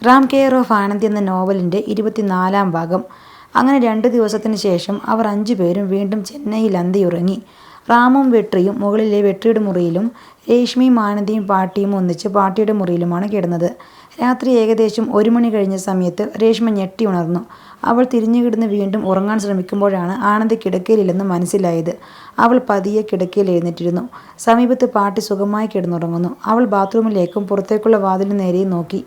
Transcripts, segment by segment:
Ram care of Anandi എന്ന നോവലിൻ്റെ 24-ാം ഭാഗം. അങ്ങനെ 2 ദിവസത്തിന് ശേഷം അവർ 5 പേരും വീണ്ടും ചെന്നൈയിൽ അന്തിയുറങ്ങി. റാമും വെട്രിയും മുകളിലെ വെട്രിയുടെ മുറിയിലും രേഷ്മയും ആനന്ദിയും പാട്ടിയും ഒന്നിച്ച് പാട്ടിയുടെ മുറിയിലുമാണ് കിടന്നത്. രാത്രി ഏകദേശം 1 മണി കഴിഞ്ഞ സമയത്ത് രേഷ്മ ഞെട്ടി ഉണർന്നു. അവൾ തിരിഞ്ഞുകിടന്ന് വീണ്ടും ഉറങ്ങാൻ ശ്രമിക്കുമ്പോഴാണ് ആനന്ദി കിടക്കയിലില്ലെന്ന് മനസ്സിലായത്. അവൾ പതിയെ കിടക്കയിൽ എഴുന്നേറ്റിരുന്നു. സമീപത്ത് പാട്ടി സുഖമായി കിടന്നുറങ്ങുന്നു. അവൾ ബാത്റൂമിലേക്കും പുറത്തേക്കുള്ള വാതിലിന് നേരെയും നോക്കി.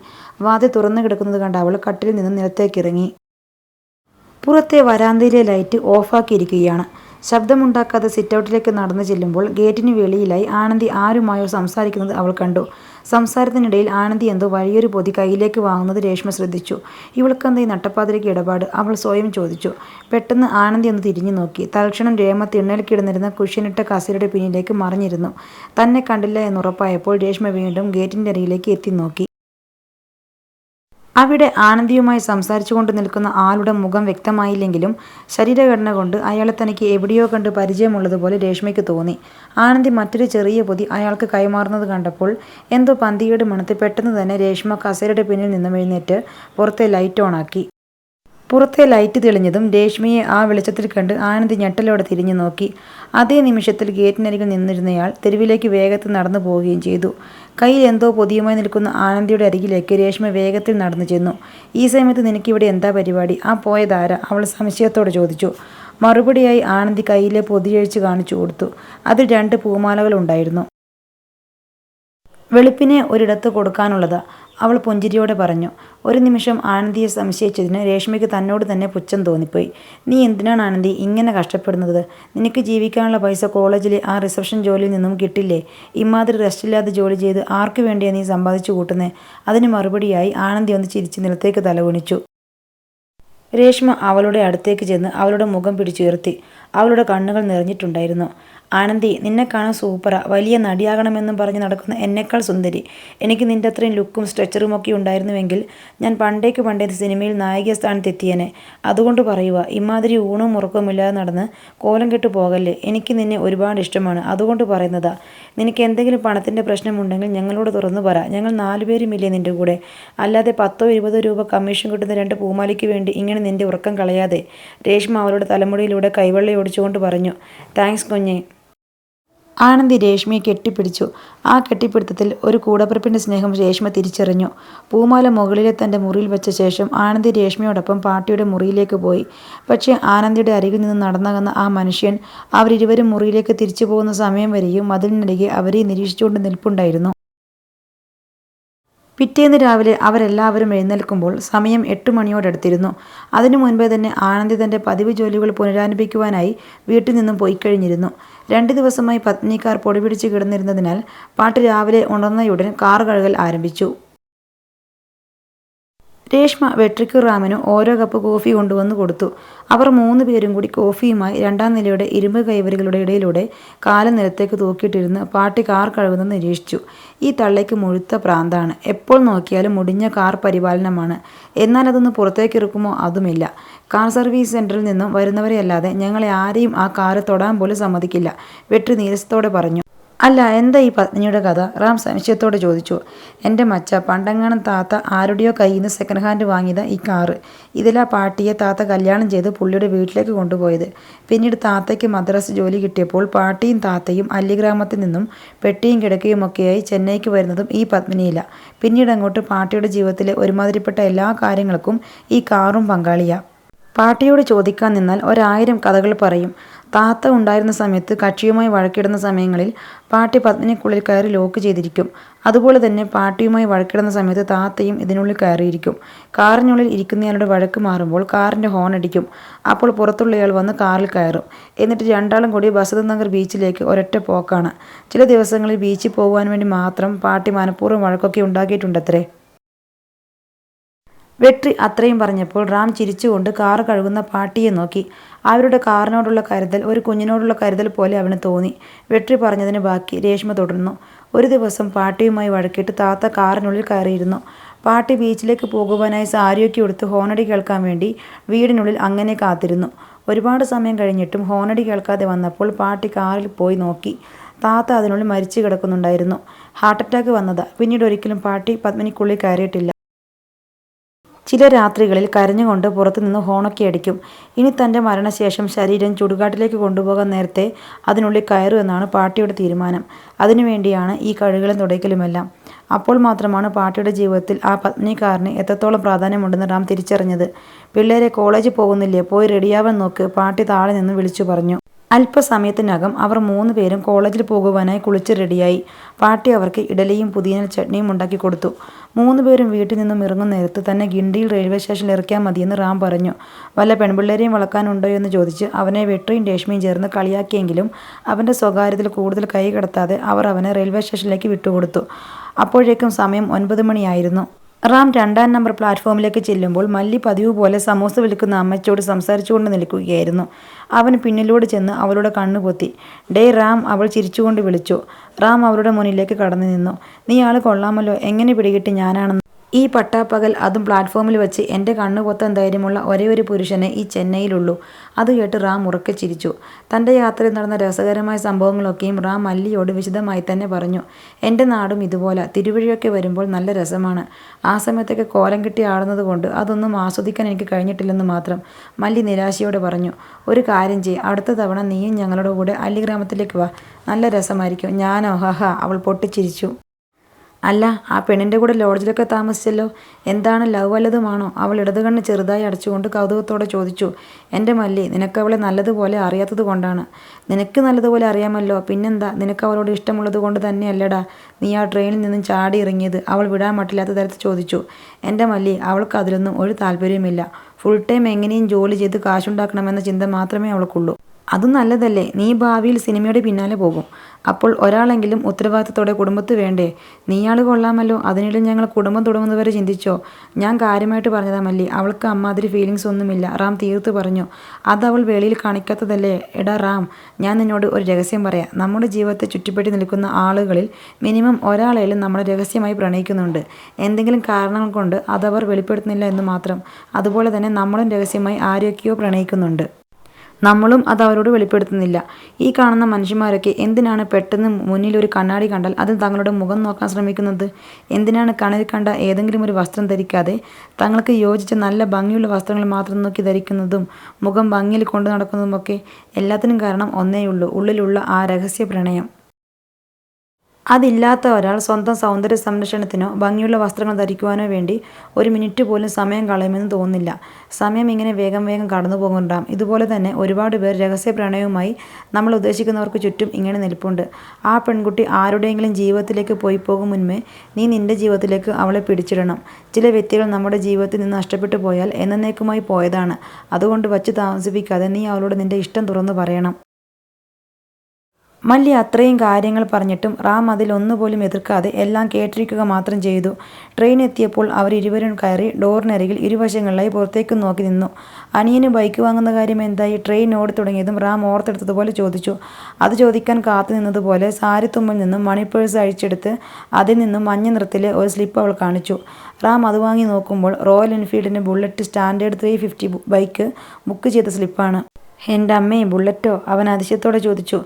വാതിൽ തുറന്നു കിടക്കുന്നത് കണ്ട് അവൾ കട്ടിലിൽ നിന്ന് നിലത്തേക്കിറങ്ങി. പുറത്തെ വരാന്തയിലെ ലൈറ്റ് ഓഫാക്കിയിരിക്കുകയാണ്. ശബ്ദമുണ്ടാക്കാതെ സിറ്റൗട്ടിലേക്ക് നടന്നു ചെല്ലുമ്പോൾ ഗേറ്റിന് വെളിയിലായി ആനന്ദി ആരുമായോ സംസാരിക്കുന്നത് അവൾ കണ്ടു. സംസാരത്തിനിടയിൽ ആനന്ദി എന്തോ വലിയൊരു പൊതി കയ്യിലേക്ക് വാങ്ങുന്നത് രേഷ്മ ശ്രദ്ധിച്ചു. ഇവൾക്കെന്താ ഈ നട്ടപ്പാതിരയ്ക്ക് ഇടപാട്? അവൾ സ്വയം ചോദിച്ചു. പെട്ടെന്ന് ആനന്ദി ഒന്ന് തിരിഞ്ഞു നോക്കി. തൽക്ഷണം രേമ തിണ്ണയിൽ കിടന്നിരുന്ന കുഷ്യനിട്ട കസേരയുടെ പിന്നിലേക്ക് മറിഞ്ഞിരുന്നു. തന്നെ കണ്ടില്ല എന്നുറപ്പായപ്പോൾ രേഷ്മ വീണ്ടും ഗേറ്റിൻ്റെ അരികിലേക്ക് എത്തി നോക്കി. അവിടെ ആനന്ദിയുമായി സംസാരിച്ചുകൊണ്ട് നിൽക്കുന്ന ആളുടെ മുഖം വ്യക്തമായില്ലെങ്കിലും ശരീരഘടന കൊണ്ട് അയാളെ തനിക്ക് എവിടെയോ കണ്ട് പരിചയമുള്ളതുപോലെ രേഷ്മയ്ക്ക് തോന്നി. ആനന്ദി മറ്റൊരു ചെറിയ പൊതി അയാൾക്ക് കൈമാറുന്നത് കണ്ടപ്പോൾ എന്തോ പന്തികേട് മണത്ത് പെട്ടെന്ന് തന്നെ രേഷ്മ കസേരയുടെ പിന്നിൽ നിന്നും എഴുന്നേറ്റ് പുറത്തെ ലൈറ്റ് ഓണാക്കി. പുറത്തെ ലൈറ്റ് തെളിഞ്ഞതും രേഷ്മയെ ആ വെളിച്ചത്തിൽ കണ്ട് ആനന്ദി ഞെട്ടലോടെ തിരിഞ്ഞു നോക്കി. അതേ നിമിഷത്തിൽ ഗേറ്റിനരികിൽ നിന്നിരുന്നയാൾ തെരുവിലേക്ക് വേഗത്തിൽ നടന്നു പോവുകയും ചെയ്തു. കയ്യിൽ എന്തോ പൊതിയുമായി നിൽക്കുന്ന ആനന്ദിയുടെ അരികിലേക്ക് രേഷ്മ വേഗത്തിൽ നടന്നു ചെന്നു. ഈ സമയത്ത് നിനക്കിവിടെ എന്താ പരിപാടി? ആ പോയതാരാ? അവൾ സംശയത്തോടെ ചോദിച്ചു. മറുപടിയായി ആനന്ദി കയ്യിലെ പൊതിയഴിച്ച് കാണിച്ചു കൊടുത്തു. അതിൽ 2 പൂമാലകൾ ഉണ്ടായിരുന്നു. വെളുപ്പിനെ ഒരിടത്ത് കൊടുക്കാനുള്ളതാ, അവൾ പുഞ്ചിരിയോടെ പറഞ്ഞു. ഒരു നിമിഷം ആനന്ദിയെ സംശയിച്ചതിന് രേഷ്മയ്ക്ക് തന്നോട് തന്നെ പുച്ഛം തോന്നിപ്പോയി. നീ എന്തിനാണ് ആനന്ദി ഇങ്ങനെ കഷ്ടപ്പെടുന്നത്? നിനക്ക് ജീവിക്കാനുള്ള പൈസ കോളേജിലെ ആ റിസപ്ഷൻ ജോലിയിൽ നിന്നും കിട്ടില്ലേ? ഇമാതിരി റെസ്റ്റില്ലാതെ ജോലി ചെയ്ത് ആർക്കു വേണ്ടിയാണ് നീ സമ്പാദിച്ചു കൂട്ടുന്നേ? അതിന് മറുപടിയായി ആനന്ദി ഒന്ന് ചിരിച്ച് നിലത്തേക്ക് തലകുനിച്ചു. രേഷ്മ അവളുടെ അടുത്തേക്ക് ചെന്ന് അവളുടെ മുഖം പിടിച്ചുയർത്തി. അവളുടെ കണ്ണുകൾ നിറഞ്ഞിട്ടുണ്ടായിരുന്നു. ആനന്ദി, നിന്നെ കാണാൻ സൂപ്പറാ. വലിയ നടിയാകണമെന്നും പറഞ്ഞ് നടക്കുന്ന എന്നെക്കാൾ സുന്ദരി. എനിക്ക് നിൻ്റെ അത്രയും ലുക്കും സ്ട്രെച്ചറും ഒക്കെ ഉണ്ടായിരുന്നുവെങ്കിൽ ഞാൻ പണ്ടേ സിനിമയിൽ നായിക സ്ഥാനത്തെത്തിയേനെ. അതുകൊണ്ട് പറയുക, ഇമാതിരി ഊണും ഉറക്കവുമില്ലാതെ നടന്ന് കോലം കെട്ടു പോകല്ലേ. എനിക്ക് നിന്നെ ഒരുപാട് ഇഷ്ടമാണ്. അതുകൊണ്ട് പറയുന്നതാ. നിനക്ക് എന്തെങ്കിലും പണത്തിൻ്റെ പ്രശ്നമുണ്ടെങ്കിൽ ഞങ്ങളോട് തുറന്നു പറ. ഞങ്ങൾ 4 പേരുമില്ലേ നിൻ്റെ കൂടെ? അല്ലാതെ 10-20 രൂപ കമ്മീഷൻ കിട്ടുന്ന 2 പൂമാലയ്ക്ക് വേണ്ടി ഇങ്ങനെ നിൻ്റെ ഉറക്കം കളയാതെ. രേഷ്മ അവളുടെ തലമുടിയിലൂടെ കൈവെള്ള ഓടിച്ചുകൊണ്ട് പറഞ്ഞു. താങ്ക്സ് കുഞ്ഞേ. ആനന്ദി രേഷ്മയെ കെട്ടിപ്പിടിച്ചു. ആ കെട്ടിപ്പിടുത്തത്തിൽ ഒരു കൂടപ്പിറപ്പിൻ്റെ സ്നേഹം രേഷ്മ തിരിച്ചറിഞ്ഞു. പൂമാല മുകളിലെ തൻ്റെ മുറിയിൽ വെച്ച ശേഷം ആനന്ദി രേഷ്മയോടൊപ്പം പാട്ടിയുടെ മുറിയിലേക്ക് പോയി. പക്ഷേ ആനന്ദിയുടെ അരികിൽ നിന്ന് നടന്നകന്ന ആ മനുഷ്യൻ അവരിരുവരും മുറിയിലേക്ക് തിരിച്ചു പോകുന്ന സമയം വരെയും മതിലിനരികെ അവരെ നിരീക്ഷിച്ചുകൊണ്ട് നിൽപ്പുണ്ടായിരുന്നു. പിറ്റേന്ന് രാവിലെ അവരെല്ലാവരും എഴുന്നേൽക്കുമ്പോൾ സമയം 8 മണിയോടടുത്തിരുന്നു. അതിനു മുൻപേ തന്നെ ആനന്ദി തൻ്റെ പതിവ് ജോലികൾ പുനരാരംഭിക്കുവാനായി വീട്ടിൽ നിന്നും പോയിക്കഴിഞ്ഞിരുന്നു. 2 ദിവസമായി പത്നി കാർ പൊടിപിടിച്ച് കിടന്നിരുന്നതിനാൽ പാട്ട് രാവിലെ ഉണർന്നയുടൻ കാർ കഴുകൽ ആരംഭിച്ചു. രേഷ്മ വെട്രിക്കും റാമിനും ഓരോ കപ്പ് കോഫി കൊണ്ടുവന്ന് കൊടുത്തു. അവർ 3 പേരും കൂടി കോഫിയുമായി 2-ാം നിലയുടെ ഇരുമ്പ് കൈവരികളുടെ ഇടയിലൂടെ കാലം നിലത്തേക്ക് തൂക്കിയിട്ടിരുന്ന് പാട്ടി കാർ കഴുകുന്നത് നിരീക്ഷിച്ചു. ഈ തള്ളയ്ക്ക് മുഴുത്ത പ്രാന്താണ്. എപ്പോൾ നോക്കിയാലും മുടിഞ്ഞ കാർ പരിപാലനമാണ്. എന്നാൽ അതൊന്ന് പുറത്തേക്കിറക്കുമോ? അതുമില്ല. കാർ സർവീസ് സെൻറ്ററിൽ നിന്നും വരുന്നവരെയല്ലാതെ ഞങ്ങളെ ആരെയും ആ കാറ് തൊടാൻ പോലും സമ്മതിക്കില്ല, വെട്രി നീരസത്തോടെ പറഞ്ഞു. അല്ല, എന്താ ഈ പത്നിയുടെ കഥ? റാം സംശയത്തോടെ ചോദിച്ചു. എൻ്റെ മച്ച, പണ്ടെങ്ങാനും താത്ത ആരുടെയോ കയ്യിൽ നിന്ന് സെക്കൻഡ് ഹാൻഡ് വാങ്ങിയതാ ഈ കാറ്. ഇതിലാ പാട്ടിയെ താത്ത കല്യാണം ചെയ്ത് പുള്ളിയുടെ വീട്ടിലേക്ക് കൊണ്ടുപോയത്. പിന്നീട് താത്തയ്ക്ക് മദ്രാസ് ജോലി കിട്ടിയപ്പോൾ പാട്ടിയും താത്തയും അല്ലിഗ്രാമത്തിൽ നിന്നും പെട്ടിയും കിടക്കയുമൊക്കെയായി ചെന്നൈക്ക് വരുന്നതും ഈ പത്മിനിയില്ല. പിന്നീട് അങ്ങോട്ട് പാട്ടിയുടെ ജീവിതത്തിലെ ഒരുമാതിരിപ്പെട്ട എല്ലാ കാര്യങ്ങൾക്കും ഈ കാറും പങ്കാളിയാ. പാട്ടിയോട് ചോദിക്കാൻ നിന്നാൽ 1000 കഥകൾ പറയും. താത്ത ഉണ്ടായിരുന്ന സമയത്ത് കക്ഷിയുമായി വഴക്കിടുന്ന സമയങ്ങളിൽ പാട്ടി പത്മിനിക്കുള്ളിൽ കയറി ലോക്ക് ചെയ്തിരിക്കും. അതുപോലെ തന്നെ പാട്ടിയുമായി വഴക്കിടുന്ന സമയത്ത് താത്തയും ഇതിനുള്ളിൽ കയറിയിരിക്കും. കാറിനുള്ളിൽ ഇരിക്കുന്നയാളുടെ വഴക്ക് മാറുമ്പോൾ കാറിൻ്റെ ഹോൺ അടിക്കും. അപ്പോൾ പുറത്തുള്ളയാൾ വന്ന് കാറിൽ കയറും. എന്നിട്ട് 2ആളും കൂടി ബസന്ത് നഗർ ബീച്ചിലേക്ക് ഒരൊറ്റ പോക്കാണ്. ചില ദിവസങ്ങളിൽ ബീച്ചിൽ പോകുവാൻ വേണ്ടി മാത്രം പാട്ടി മനഃപൂർവ്വം വഴക്കൊക്കെ ഉണ്ടാക്കിയിട്ടുണ്ടത്രേ. വെട്രി അത്രയും പറഞ്ഞപ്പോൾ റാം ചിരിച്ചുകൊണ്ട് കാർ കഴുകുന്ന പാട്ടിയെ നോക്കി. അവരുടെ കാറിനോടുള്ള കരുതൽ ഒരു കുഞ്ഞിനോടുള്ള കരുതൽ പോലെ അവന് തോന്നി. വെട്രി പറഞ്ഞതിന് ബാക്കി രേഷ്മ തുടർന്നു. ഒരു ദിവസം പാട്ടിയുമായി വഴക്കിട്ട് താത്ത കാറിനുള്ളിൽ കയറിയിരുന്നു. പാട്ടി ബീച്ചിലേക്ക് പോകുവാനായി സാരിയൊക്കെ ഉടുത്ത് ഹോണടി കേൾക്കാൻ വേണ്ടി വീടിനുള്ളിൽ അങ്ങനെ കാത്തിരുന്നു. ഒരുപാട് സമയം കഴിഞ്ഞിട്ടും ഹോണടി കേൾക്കാതെ വന്നപ്പോൾ പാട്ടി കാറിൽ പോയി നോക്കി. താത്ത അതിനുള്ളിൽ മരിച്ചു കിടക്കുന്നുണ്ടായിരുന്നു. ഹാർട്ട് അറ്റാക്ക് വന്നതാ. പിന്നീട് ഒരിക്കലും പാട്ടി പത്മിനിക്കുള്ളിൽ കയറിയിട്ടില്ല. ചില രാത്രികളിൽ കരഞ്ഞുകൊണ്ട് പുറത്തുനിന്ന് ഹോണൊക്കെ അടിക്കും. ഇനി തൻ്റെ മരണശേഷം ശരീരം ചുടുകാട്ടിലേക്ക് കൊണ്ടുപോകാൻ നേരത്തെ അതിനുള്ളിൽ കയറുമെന്നാണ് പാട്ടിയുടെ തീരുമാനം. അതിനുവേണ്ടിയാണ് ഈ കഴുകലും തുടയ്ക്കലുമെല്ലാം. അപ്പോൾ മാത്രമാണ് പാട്ടിയുടെ ജീവിതത്തിൽ ആ പത്മിനിക്കാരന് എത്രത്തോളം പ്രാധാന്യമുണ്ടെന്ന് റാം തിരിച്ചറിഞ്ഞത്. പിള്ളേരെ കോളേജിൽ പോകുന്നില്ലേ, പോയി റെഡിയാവാൻ നോക്ക്, പാട്ടി താഴെ നിന്ന് വിളിച്ചു പറഞ്ഞു. അല്പസമയത്തിനകം അവർ 3 പേരും കോളേജിൽ പോകുവാനായി കുളിച്ച് റെഡിയായി. പാട്ടി അവർക്ക് ഇഡലിയും പുതിന ചട്നിയും ഉണ്ടാക്കി കൊടുത്തു. 3 പേരും വീട്ടിൽ നിന്നും ഇറങ്ങുന്ന നേരത്ത് തന്നെ ഗിണ്ടിയിൽ റെയിൽവേ സ്റ്റേഷനിൽ ഇറക്കിയാൽ മതിയെന്ന് റാം പറഞ്ഞു. വല്ല പെൺപിള്ളേരെയും വളക്കാനുണ്ടോ എന്ന് ചോദിച്ച് അവനെ വെട്രിയും രേഷ്മയും ചേർന്ന് കളിയാക്കിയെങ്കിലും അവൻ്റെ സ്വകാര്യത്തിൽ കൂടുതൽ കൈ കടത്താതെ അവർ അവനെ റെയിൽവേ സ്റ്റേഷനിലേക്ക് വിട്ടുകൊടുത്തു. അപ്പോഴേക്കും സമയം 9 മണിയായിരുന്നു. റാം 2-ാം നമ്പർ പ്ലാറ്റ്ഫോമിലേക്ക് ചെല്ലുമ്പോൾ മല്ലി പതിവ് പോലെ സമോസ വിൽക്കുന്ന അമ്മച്ചോട് സംസാരിച്ചുകൊണ്ട് നിൽക്കുകയായിരുന്നു. അവൻ പിന്നിലൂടെ ചെന്ന് അവളുടെ കണ്ണുപൊത്തി. ഡേ റാം, അവൾ ചിരിച്ചുകൊണ്ട് വിളിച്ചു. റാം അവളുടെ മുന്നിലേക്ക് കടന്നു നിന്നു. നീ ആള് കൊള്ളാമല്ലോ, എങ്ങനെ പിടികിട്ടി ഞാനാണെന്ന്? ഈ പട്ടാപ്പകൽ, അതും പ്ലാറ്റ്ഫോമിൽ വെച്ച് എൻ്റെ കണ്ണു പൊത്താൻ ധൈര്യമുള്ള ഒരേ ഒരു പുരുഷനെ ഈ ചെന്നൈയിലുള്ളൂ. അത് കേട്ട് റാം ഉറക്കെ ചിരിച്ചു. തൻ്റെ യാത്രയിൽ നടന്ന രസകരമായ സംഭവങ്ങളൊക്കെയും റാം മല്ലിയോട് വിശദമായി തന്നെ പറഞ്ഞു. എൻ്റെ നാടും ഇതുപോലെ തിരുവഴിയൊക്കെ വരുമ്പോൾ നല്ല രസമാണ്. ആ സമയത്തൊക്കെ കോലം കെട്ടി ആടുന്നത് കൊണ്ട് അതൊന്നും ആസ്വദിക്കാൻ എനിക്ക് കഴിഞ്ഞിട്ടില്ലെന്ന് മാത്രം, മല്ലി നിരാശയോടെ പറഞ്ഞു. ഒരു കാര്യം ചെയ്യ്, അടുത്ത തവണ നീയും ഞങ്ങളുടെ കൂടെ അല്ലിഗ്രാമത്തിലേക്ക് വാ, നല്ല രസമായിരിക്കും. ഞാനോ? ഹഹ, അവൾ പൊട്ടിച്ചിരിച്ചു. അല്ല, ആ പെണ്ണിൻ്റെ കൂടെ ലോഡ്ജിലൊക്കെ താമസിച്ചല്ലോ, എന്താണ്, ലവ് വല്ലതുമാണോ? അവൾ ഇടതുകണ്ണ് ചെറുതായി അടച്ചുകൊണ്ട് കൗതുകത്തോടെ ചോദിച്ചു. എൻ്റെ മല്ലി, നിനക്കവളെ നല്ലതുപോലെ അറിയാത്തത് കൊണ്ടാണ്. നിനക്ക് നല്ലതുപോലെ അറിയാമല്ലോ, പിന്നെന്താ, നിനക്ക് അവളോട് ഇഷ്ടമുള്ളത് കൊണ്ട് തന്നെയല്ലടാ നീ ആ ട്രെയിനിൽ നിന്നും ചാടി ഇറങ്ങിയത്? അവൾ വിടാൻ മട്ടില്ലാത്ത തരത്തിൽ ചോദിച്ചു. എൻ്റെ മല്ലി, അവൾക്ക് അതിലൊന്നും ഒരു താല്പര്യവുമില്ല. ഫുൾ ടൈം എങ്ങനെയും ജോലി ചെയ്ത് കാശുണ്ടാക്കണമെന്ന ചിന്ത മാത്രമേ അവൾക്കുള്ളൂ. അതും നല്ലതല്ലേ, നീ ഭാവിയിൽ സിനിമയുടെ പിന്നാലെ പോകും. അപ്പോൾ ഒരാളെങ്കിലും ഉത്തരവാദിത്തത്തോടെ കുടുംബത്ത് വേണ്ടേ? നീയാൾ കൊള്ളാമല്ലോ, അതിനിടെ ഞങ്ങൾ കുടുംബം തുടങ്ങുന്നവരെ ചിന്തിച്ചോ? ഞാൻ കാര്യമായിട്ട് പറഞ്ഞതാ മല്ലി, അവൾക്ക് അമ്മാതിരി ഫീലിങ്സ് ഒന്നുമില്ല, റാം തീർത്ത് പറഞ്ഞു. അതവൾ വെളിയിൽ കാണിക്കാത്തതല്ലേ? എടാ റാം, ഞാൻ നിന്നോട് ഒരു രഹസ്യം പറയാം. നമ്മുടെ ജീവിതത്തെ ചുറ്റിപ്പറ്റി നിൽക്കുന്ന ആളുകളിൽ മിനിമം ഒരാളെങ്കിലും നമ്മളെ രഹസ്യമായി പ്രണയിക്കുന്നുണ്ട്. എന്തെങ്കിലും കാരണങ്ങൾ കൊണ്ട് അതവർ വെളിപ്പെടുത്തുന്നില്ല എന്ന് മാത്രം. അതുപോലെ തന്നെ നമ്മളും രഹസ്യമായി ആരെയൊക്കെയോ പ്രണയിക്കുന്നുണ്ട്. നമ്മളും അത് അവരോട് വെളിപ്പെടുത്തുന്നില്ല. ഈ കാണുന്ന മനുഷ്യന്മാരൊക്കെ എന്തിനാണ് പെട്ടെന്ന് മുന്നിൽ ഒരു കണ്ണാടി കണ്ടാൽ അതിൽ തങ്ങളുടെ മുഖം നോക്കാൻ ശ്രമിക്കുന്നത്? എന്തിനാണ് കണ്ണിൽ കണ്ട ഏതെങ്കിലും ഒരു വസ്ത്രം ധരിക്കാതെ തങ്ങൾക്ക് യോജിച്ച നല്ല ഭംഗിയുള്ള വസ്ത്രങ്ങൾ മാത്രം നോക്കി ധരിക്കുന്നതും മുഖം ഭംഗിയിൽ കൊണ്ടു നടക്കുന്നതുമൊക്കെ? എല്ലാത്തിനും കാരണം ഒന്നേയുള്ളൂ, ഉള്ളിലുള്ള ആ രഹസ്യ പ്രണയം. അതില്ലാത്ത ഒരാൾ സ്വന്തം സൗന്ദര്യ സംരക്ഷണത്തിനോ ഭംഗിയുള്ള വസ്ത്രങ്ങൾ ധരിക്കുവാനോ വേണ്ടി ഒരു മിനിറ്റ് പോലും സമയം കളയുമെന്ന് തോന്നുന്നില്ല. സമയം ഇങ്ങനെ വേഗം വേഗം കടന്നു പോകുന്നുണ്ടാകും. ഇതുപോലെ തന്നെ ഒരുപാട് പേർ രഹസ്യ പ്രണയവുമായി നമ്മൾ ഉദ്ദേശിക്കുന്നവർക്ക് ചുറ്റും ഇങ്ങനെ നിൽപ്പുണ്ട്. ആ പെൺകുട്ടി ആരുടെയെങ്കിലും ജീവിതത്തിലേക്ക് പോയി പോകും മുൻപേ നീ നിൻ്റെ ജീവിതത്തിലേക്ക് അവളെ പിടിച്ചിടണം. ചില വ്യക്തികൾ നമ്മുടെ ജീവിതത്തിൽ നിന്ന് നഷ്ടപ്പെട്ടു പോയാൽ എന്നേക്കുമായി പോയതാണ്. അതുകൊണ്ട് വച്ച് താമസിപ്പിക്കാതെ നീ അവളോട് നിൻ്റെ ഇഷ്ടം തുറന്നു പറയണം. മല്ലി അത്രയും കാര്യങ്ങൾ പറഞ്ഞിട്ടും റാം അതിലൊന്നുപോലും എതിർക്കാതെ എല്ലാം കേട്ടിരിക്കുക മാത്രം ചെയ്തു. ട്രെയിൻ എത്തിയപ്പോൾ അവരിരുവരും കയറി ഡോറിനരികിൽ ഇരുവശങ്ങളിലായി പുറത്തേക്ക് നോക്കി നിന്നു. അനിയന് ബൈക്ക് വാങ്ങുന്ന കാര്യം എന്തായി? ട്രെയിൻ ഓടി തുടങ്ങിയതും റാം ഓർത്തെടുത്തതുപോലെ ചോദിച്ചു. അത് ചോദിക്കാൻ കാത്തു നിന്നതുപോലെ സാരിത്തുമ്പിൽ നിന്നും മണി പേഴ്സ് അഴിച്ചെടുത്ത് അതിൽ നിന്നും മഞ്ഞ നിറത്തിലെ ഒരു സ്ലിപ്പ് അവൾ കാണിച്ചു. റാം അത് വാങ്ങി നോക്കുമ്പോൾ റോയൽ എൻഫീൽഡിൻ്റെ ബുള്ളറ്റ് സ്റ്റാൻഡേർഡ് 350 ബൈക്ക് ബുക്ക് ചെയ്ത സ്ലിപ്പാണ്. എൻ്റെ അമ്മേ, ബുള്ളറ്റോ? അവൻ അതിശയത്തോടെ ചോദിച്ചു.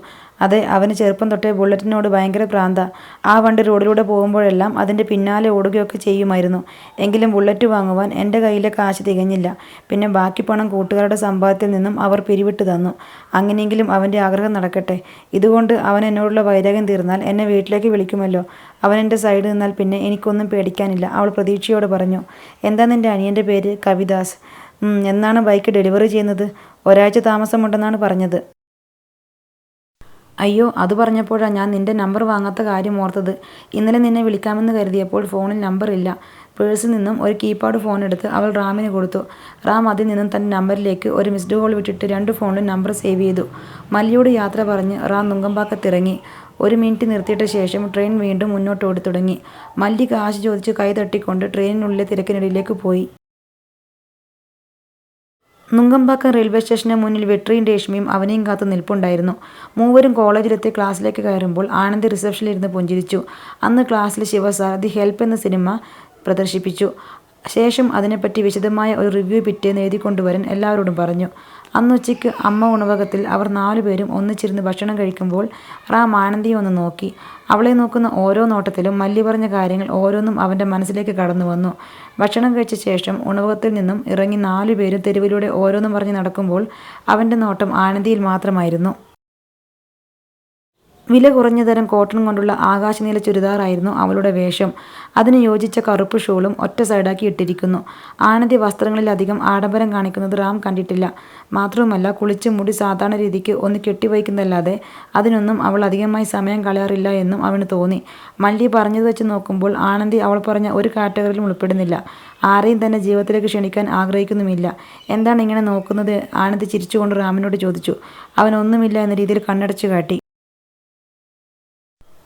അതെ, അവന് ചെറുപ്പം തൊട്ടേ ബുള്ളറ്റിനോട് ഭയങ്കര പ്രാന്താ. ആ വണ്ടി റോഡിലൂടെ പോകുമ്പോഴെല്ലാം അതിൻ്റെ പിന്നാലെ ഓടുകയൊക്കെ ചെയ്യുമായിരുന്നു. എങ്കിലും ബുള്ളറ്റ് വാങ്ങുവാൻ എൻ്റെ കയ്യിലെ കാശ് തികഞ്ഞില്ല. പിന്നെ ബാക്കി പണം കൂട്ടുകാരുടെ സമ്പാദ്യത്തിൽ നിന്നും അവർ പിരിവിട്ട് തന്നു. അങ്ങനെയെങ്കിലും അവൻ്റെ ആഗ്രഹം നടക്കട്ടെ. ഇതുകൊണ്ട് അവൻ എന്നോടുള്ള വൈരാഗ്യം തീർന്നാൽ എന്നെ വീട്ടിലേക്ക് വിളിക്കുമല്ലോ. അവൻ എൻ്റെ സൈഡ് നിന്നാൽ പിന്നെ എനിക്കൊന്നും പേടിക്കാനില്ല, അവൾ പ്രതീക്ഷയോടെ പറഞ്ഞു. എന്താ നിൻ്റെ അനിയൻ്റെ പേര്? കവിദാസ്. എന്നാണ് ബൈക്ക് ഡെലിവറി ചെയ്യുന്നത്? ഒരാഴ്ച താമസമുണ്ടെന്നാണ് പറഞ്ഞത്. അയ്യോ, അത് പറഞ്ഞപ്പോഴാണ് ഞാൻ നിൻ്റെ നമ്പർ വാങ്ങാത്ത കാര്യം ഓർത്തത്. ഇന്നലെ നിന്നെ വിളിക്കാമെന്ന് കരുതിയപ്പോൾ ഫോണിൽ നമ്പർ ഇല്ല. പേഴ്സിൽ നിന്നും ഒരു കീപാഡ് ഫോൺ എടുത്ത് അവൾ റാമിന് കൊടുത്തു. റാം അതിൽ നിന്നും തൻ്റെ നമ്പറിലേക്ക് ഒരു മിസ്ഡ് കോൾ വിട്ടിട്ട് 2 ഫോണിലും നമ്പർ സേവ് ചെയ്തു. മല്ലിയോട് യാത്ര പറഞ്ഞ് റാം നുങ്കമ്പാക്കത്തിറങ്ങി. 1 മിനിറ്റ് നിർത്തിയിട്ട ശേഷം ട്രെയിൻ വീണ്ടും മുന്നോട്ട് ഓടി തുടങ്ങി. മല്ലി കാശ് ചോദിച്ച് കൈ തട്ടിക്കൊണ്ട് ട്രെയിനിനുള്ളിലെ തിരക്കിനിടയിലേക്ക് പോയി. നുങ്കമ്പാക്കം റെയിൽവേ സ്റ്റേഷന് മുന്നിൽ വെട്രിയും രേഷ്മയും അവനെയും കാത്തു നിൽപ്പുണ്ടായിരുന്നു. മൂവരും കോളേജിലെത്തി ക്ലാസ്സിലേക്ക് കയറുമ്പോൾ ആനന്ദി റിസപ്ഷനിലിരുന്ന് പുഞ്ചിരിച്ചു. അന്ന് ക്ലാസ്സിൽ ശിവസാർ ദി ഹെൽപ്പ് എന്ന സിനിമ പ്രദർശിപ്പിച്ചു. ശേഷം അതിനെപ്പറ്റി വിശദമായ ഒരു റിവ്യൂ പിറ്റേന്ന് എഴുതിക്കൊണ്ടുവരാൻ എല്ലാവരോടും പറഞ്ഞു. അന്നുച്ചയ്ക്ക് അമ്മ ഉണവകത്തിൽ അവർ 4 പേരും ഒന്നിച്ചിരുന്ന് ഭക്ഷണം കഴിക്കുമ്പോൾ റാം ആനന്ദിയെ ഒന്ന് നോക്കി. അവളെ നോക്കുന്ന ഓരോ നോട്ടത്തിലും മല്ലി പറഞ്ഞ കാര്യങ്ങൾ ഓരോന്നും അവൻ്റെ മനസ്സിലേക്ക് കടന്നു വന്നു. ഭക്ഷണം കഴിച്ച ശേഷം ഉണവകത്തിൽ നിന്നും ഇറങ്ങി 4 പേരും തെരുവിലൂടെ ഓരോന്നും പറഞ്ഞ് നടക്കുമ്പോൾ അവൻ്റെ നോട്ടം ആനന്ദിയിൽ മാത്രമായിരുന്നു. വില കുറഞ്ഞ തരം കോട്ടൺ കൊണ്ടുള്ള ആകാശനീല ചുരിദാറായിരുന്നു അവളുടെ വേഷം. അതിന് യോജിച്ച കറുപ്പ് ഷോളും ഒറ്റ സൈഡാക്കി ഇട്ടിരിക്കുന്നു. ആനന്ദി വസ്ത്രങ്ങളിലധികം ആഡംബരം കാണിക്കുന്നത് റാം കണ്ടിട്ടില്ല. മാത്രവുമല്ല, കുളിച്ച് മുടി സാധാരണ രീതിക്ക് ഒന്ന് കെട്ടിവയ്ക്കുന്നതല്ലാതെ അതിനൊന്നും അവൾ അധികമായി സമയം കളയാറില്ല എന്നും അവന് തോന്നി. മല്ലി പറഞ്ഞത് വെച്ച് നോക്കുമ്പോൾ ആനന്ദി അവൾ പറഞ്ഞ ഒരു കാറ്റഗറിയിലും ഉൾപ്പെടുന്നില്ല. ആരെയും തന്നെ ജീവിതത്തിലേക്ക് ക്ഷണിക്കാൻ ആഗ്രഹിക്കുന്നുമില്ല. എന്താണ് ഇങ്ങനെ നോക്കുന്നത്? ആനന്ദി ചിരിച്ചുകൊണ്ട് റാമിനോട് ചോദിച്ചു. അവൻ ഒന്നുമില്ല എന്ന രീതിയിൽ കണ്ണടച്ചു കാട്ടി.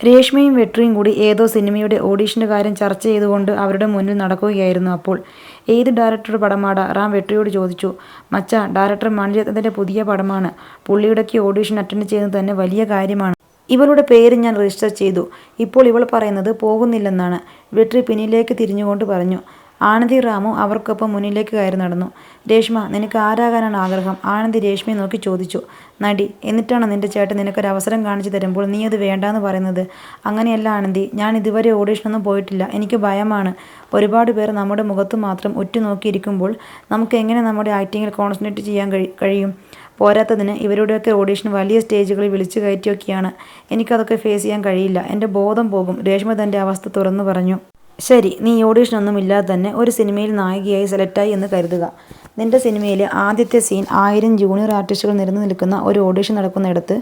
രേഷ്മയും വെട്രിയും കൂടി ഏതോ സിനിമയുടെ ഓഡീഷൻ്റെ കാര്യം ചർച്ച ചെയ്തുകൊണ്ട് അവരുടെ മുന്നിൽ നടക്കുകയായിരുന്നു അപ്പോൾ. ഏത് ഡയറക്ടറുടെ പടമാടാ? റാം വെട്രിയോട് ചോദിച്ചു. മച്ചാ, ഡയറക്ടർ മണിരത്നത്തിൻ്റെ പുതിയ പടമാണ്. പുള്ളിയുടെക്ക് ഓഡീഷൻ അറ്റൻഡ് ചെയ്യുന്നത് തന്നെ വലിയ കാര്യമാണ്. ഇവളുടെ പേര് ഞാൻ രജിസ്റ്റർ ചെയ്തു. ഇപ്പോൾ ഇവൾ പറയുന്നത് പോകുന്നില്ലെന്നാണ്. വെട്രി പിന്നിലേക്ക് തിരിഞ്ഞുകൊണ്ട് പറഞ്ഞു. ആനന്ദി റാമും അവർക്കൊപ്പം മുന്നിലേക്ക് കയറി നടന്നു. രേഷ്മ, നിനക്ക് ആരാകാനാണ് ആഗ്രഹം? ആനന്ദി രേഷ്മയെ നോക്കി ചോദിച്ചു. നടി. എന്നിട്ടാണ് നിന്റെ ചേട്ടൻ നിനക്കൊരു അവസരം കാണിച്ചു തരുമ്പോൾ നീ അത് വേണ്ടാന്ന് പറയുന്നത്? അങ്ങനെയല്ല ആനന്ദി, ഞാൻ ഇതുവരെ ഓഡീഷനൊന്നും പോയിട്ടില്ല. എനിക്ക് ഭയമാണ്. ഒരുപാട് പേർ നമ്മുടെ മുഖത്ത് മാത്രം ഉറ്റുനോക്കിയിരിക്കുമ്പോൾ നമുക്ക് എങ്ങനെ നമ്മുടെ ആക്ടിങ്ങിൽ കോൺസെൻട്രേറ്റ് ചെയ്യാൻ കഴിയും? പോരാത്തതിന് ഇവരുടെയൊക്കെ ഓഡീഷൻ വലിയ സ്റ്റേജുകളിൽ വിളിച്ചു കയറ്റിയൊക്കെയാണ്. എനിക്കതൊക്കെ ഫേസ് ചെയ്യാൻ കഴിയില്ല. എൻ്റെ ബോധം പോകും. രേഷ്മ തൻ്റെ അവസ്ഥ തുറന്നു പറഞ്ഞു. ശരി, നീ ഓഡീഷനൊന്നും ഇല്ലാതെ തന്നെ ഒരു സിനിമയിൽ നായികയായി സെലക്റ്റായി എന്ന് കരുതുക. നിന്റെ സിനിമയിലെ ആദ്യത്തെ സീൻ 1000 ജൂനിയർ ആർട്ടിസ്റ്റുകൾ നിരന്നു നിൽക്കുന്ന ഒരു ഓഡീഷൻ നടക്കുന്നിടത്ത്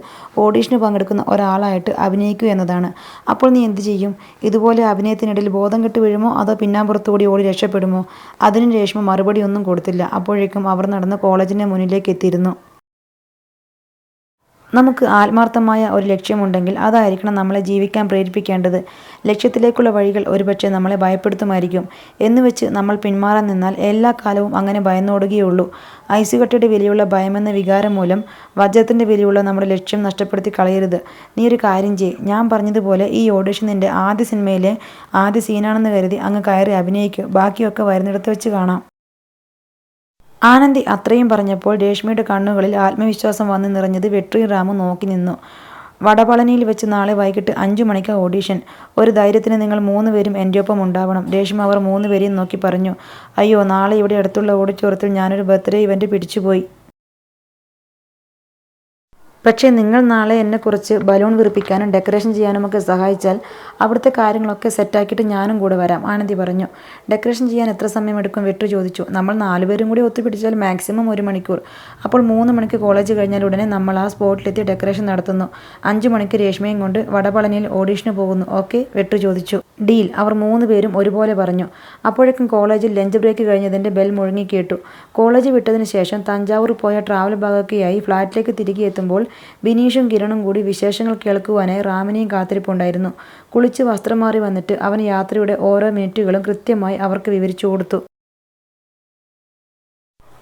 ഓഡീഷന് പങ്കെടുക്കുന്ന ഒരാളായിട്ട് അഭിനയിക്കൂ എന്നതാണ്. അപ്പോൾ നീ എന്ത് ചെയ്യും? ഇതുപോലെ അഭിനയത്തിനിടയിൽ ബോധം കെട്ട് വീഴുമോ അതോ പിന്നാമ്പുറത്തുകൂടി ഓടി രക്ഷപ്പെടുമോ? അതിനും രേഷ്മ മറുപടി ഒന്നും കൊടുത്തില്ല. അപ്പോഴേക്കും അവർ നടന്ന് കോളേജിൻ്റെ മുന്നിലേക്ക് എത്തിയിരുന്നു. നമുക്ക് ആത്മാർത്ഥമായ ഒരു ലക്ഷ്യമുണ്ടെങ്കിൽ അതായിരിക്കണം നമ്മളെ ജീവിക്കാൻ പ്രേരിപ്പിക്കേണ്ടത്. ലക്ഷ്യത്തിലേക്കുള്ള വഴികൾ ഒരുപക്ഷെ നമ്മളെ ഭയപ്പെടുത്തുമായിരിക്കും. എന്നുവെച്ച് നമ്മൾ പിന്മാറാൻ നിന്നാൽ എല്ലാ കാലവും അങ്ങനെ ഭയന്നോടുകയുള്ളൂ. ഐസുകട്ടയുടെ വിലയുള്ള ഭയമെന്ന വികാരം മൂലം വജ്രത്തിൻ്റെ വിലയുള്ള നമ്മുടെ ലക്ഷ്യം നഷ്ടപ്പെടുത്തി കളയരുത്. നീ ഒരു കാര്യം ചെയ്യ്. ഞാൻ പറഞ്ഞതുപോലെ ഈ ഓഡിഷൻ നിൻ്റെ ആദ്യ സിനിമയിലെ ആദ്യ സീനാണെന്ന് കരുതി അങ്ങ് കയറി അഭിനയിക്കൂ. ബാക്കിയൊക്കെ വരുന്നിടത്ത് വെച്ച് കാണാം. ആനന്ദി അത്രയും പറഞ്ഞപ്പോൾ രേഷ്മയുടെ കണ്ണുകളിൽ ആത്മവിശ്വാസം വന്നു നിറഞ്ഞത് വെട്രിയും റാമും നോക്കി നിന്നു. വടപളനിയിൽ വെച്ച് നാളെ വൈകിട്ട് 5 മണിക്ക് ഓഡീഷൻ. ഒരു ധൈര്യത്തിന് നിങ്ങൾ 3 പേരും എൻ്റെ ഒപ്പം ഉണ്ടാവണം. രേഷ്മ അവർ 3 പേരെയും നോക്കി പറഞ്ഞു. അയ്യോ, നാളെ ഇവിടെ അടുത്തുള്ള ഓഡിറ്റോറിയത്തിൽ ഞാനൊരു ബർത്ത്ഡേ ഇവൻ്റ് പിടിച്ചുപോയി. പക്ഷേ നിങ്ങൾ നാളെ എന്നെക്കുറിച്ച് ബലൂൺ വീർപ്പിക്കാനും ഡെക്കറേഷൻ ചെയ്യാനുമൊക്കെ സഹായിച്ചാൽ അവിടുത്തെ കാര്യങ്ങളൊക്കെ സെറ്റാക്കിയിട്ട് ഞാനും കൂടെ വരാം, ആനന്ദി പറഞ്ഞു. ഡെക്കറേഷൻ ചെയ്യാൻ എത്ര സമയമെടുക്കും? വെട്രി ചോദിച്ചു. നമ്മൾ 4 പേരും കൂടി ഒത്തുപിടിച്ചാൽ മാക്സിമം 1 മണിക്കൂർ. അപ്പോൾ 3 മണിക്ക് കോളേജ് കഴിഞ്ഞാൽ ഉടനെ നമ്മൾ ആ സ്പോട്ടിലെത്തി ഡെക്കറേഷൻ നടത്തുന്നു. 5 മണിക്ക് രേഷ്മയും കൊണ്ട് വടപളനിയിൽ ഓഡീഷന് പോകുന്നു. ഓക്കെ, വെട്രി ചോദിച്ചു. ഡീൽ, അവർ 3 പേരും ഒരുപോലെ പറഞ്ഞു. അപ്പോഴേക്കും കോളേജിൽ ലഞ്ച് ബ്രേക്ക് കഴിഞ്ഞതിൻ്റെ ബെൽ മുഴങ്ങി കേട്ടു. കോളേജ് വിട്ടതിന് ശേഷം തഞ്ചാവൂർ പോയ ട്രാവൽ ബാഗൊക്കെയായി ഫ്ലാറ്റിലേക്ക് തിരികെ എത്തുമ്പോൾ ബിനീഷും കിരണും കൂടി വിശേഷങ്ങൾ കേൾക്കുവാനായി റാമിനെയും കാത്തിരിപ്പുണ്ടായിരുന്നു. കുളിച്ച് വസ്ത്രം മാറി വന്നിട്ട് അവൻ യാത്രയുടെ ഓരോ മിനിറ്റുകളും കൃത്യമായി അവർക്ക് വിവരിച്ചു കൊടുത്തു.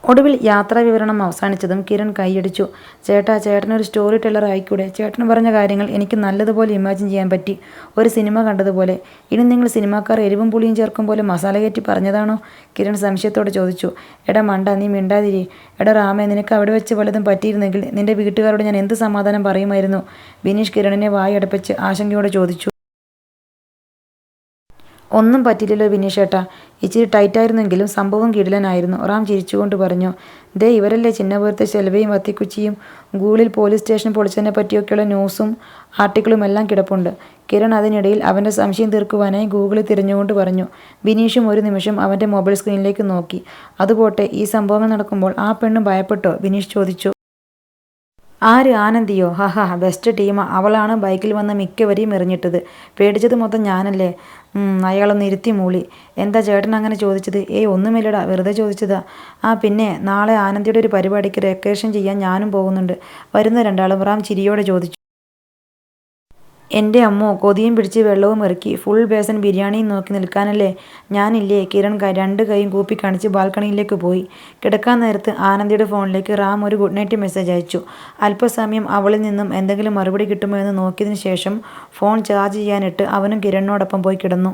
ഒടുവിൽ യാത്രാ വിവരണം അവസാനിച്ചതും കിരൺ കൈയടിച്ചു. ചേട്ടാ, ചേട്ടനൊരു സ്റ്റോറി ടെല്ലർ ആയിക്കൂടെ? ചേട്ടൻ പറഞ്ഞ കാര്യങ്ങൾ എനിക്ക് നല്ലതുപോലെ ഇമാജിൻ ചെയ്യാൻ പറ്റി. ഒരു സിനിമ കണ്ടതുപോലെ. ഇനി നിങ്ങൾ സിനിമാക്കാർ എരിവും പുളിയും ചേർക്കും പോലെ മസാല കയറ്റി പറഞ്ഞതാണോ? കിരൺ സംശയത്തോടെ ചോദിച്ചു. എടാ മണ്ട, നീ മിണ്ടാതിരി. എടാ റാമേ, നിനക്ക് അവിടെ വെച്ച് വല്ലതും പറ്റിയിരുന്നെങ്കിൽ നിന്റെ വീട്ടുകാരോട് ഞാൻ എന്ത് സമാധാനം പറയുമായിരുന്നു? ബിനീഷ് കിരണിനെ വായടപ്പിച്ച് ആശങ്കയോടെ ചോദിച്ചു. ഒന്നും പറ്റില്ലല്ലോ ബിനീഷേട്ടാ. ഇച്ചിരി ടൈറ്റായിരുന്നെങ്കിലും സംഭവം കിടിലനായിരുന്നു, റാം ചിരിച്ചുകൊണ്ട് പറഞ്ഞു. ദേ, ഇവരല്ലേ ചിന്നപുരത്തെ ശെൽവയും വത്തിക്കുച്ചിയും? ഗൂഗിളിൽ പോലീസ് സ്റ്റേഷൻ പൊളിച്ചതിനെ പറ്റിയൊക്കെയുള്ള ന്യൂസും ആർട്ടിക്കിളും എല്ലാം കിടപ്പുണ്ട്. കിരൺ അതിനിടയിൽ അവൻ്റെ സംശയം തീർക്കുവാനായി ഗൂഗിളിൽ തിരഞ്ഞുകൊണ്ട് പറഞ്ഞു. ബിനീഷും ഒരു നിമിഷം അവൻ്റെ മൊബൈൽ സ്ക്രീനിലേക്ക് നോക്കി. അതുപോട്ടെ, ഈ സംഭവങ്ങൾ നടക്കുമ്പോൾ ആ പെണ്ണ് ഭയപ്പെട്ടോ? ബിനീഷ് ചോദിച്ചു. ആര്? ആനന്ദിയോ? ഹഹ, ബെസ്റ്റ് ടീമാ. അവളാണ് ബൈക്കിൽ വന്ന മിക്കവരെയും എറിഞ്ഞിട്ടത്. പേടിച്ചത് മൊത്തം ഞാനല്ലേ? അയാളൊന്ന് ഇരുത്തി മൂളി. എന്താ ചേട്ടൻ അങ്ങനെ ചോദിച്ചത്? ഏയ് ഒന്നുമില്ലടാ, വെറുതെ ചോദിച്ചതാ. ആ പിന്നെ, നാളെ ആനന്ദിയുടെ ഒരു പരിപാടിക്ക് ഡെക്കറേഷൻ ചെയ്യാൻ ഞാനും പോകുന്നുണ്ട്. വരുന്ന രണ്ടാളും? റാം ചിരിയോടെ ചോദിച്ചു. എൻ്റെ അമ്മോ, കൊതിയും പിടിച്ച് വെള്ളവും ഇറക്കി ഫുൾ ബേസൻ ബിരിയാണിയും നോക്കി നിൽക്കാനല്ലേ ഞാനില്ലേ? കിരൺ 2 കൈയും കൂപ്പി കാണിച്ച് ബാൽക്കണിയിലേക്ക് പോയി. കിടക്കാൻ നേരത്ത് ആനന്ദിയുടെ ഫോണിലേക്ക് റാം ഒരു ഗുഡ് നൈറ്റ് മെസ്സേജ് അയച്ചു. അല്പസമയം അവളിൽ നിന്നും എന്തെങ്കിലും മറുപടി കിട്ടുമോ എന്ന് നോക്കിയതിന് ശേഷം ഫോൺ ചാർജ് ചെയ്യാനിട്ട് അവനും കിരണിനോടൊപ്പം പോയി കിടന്നു.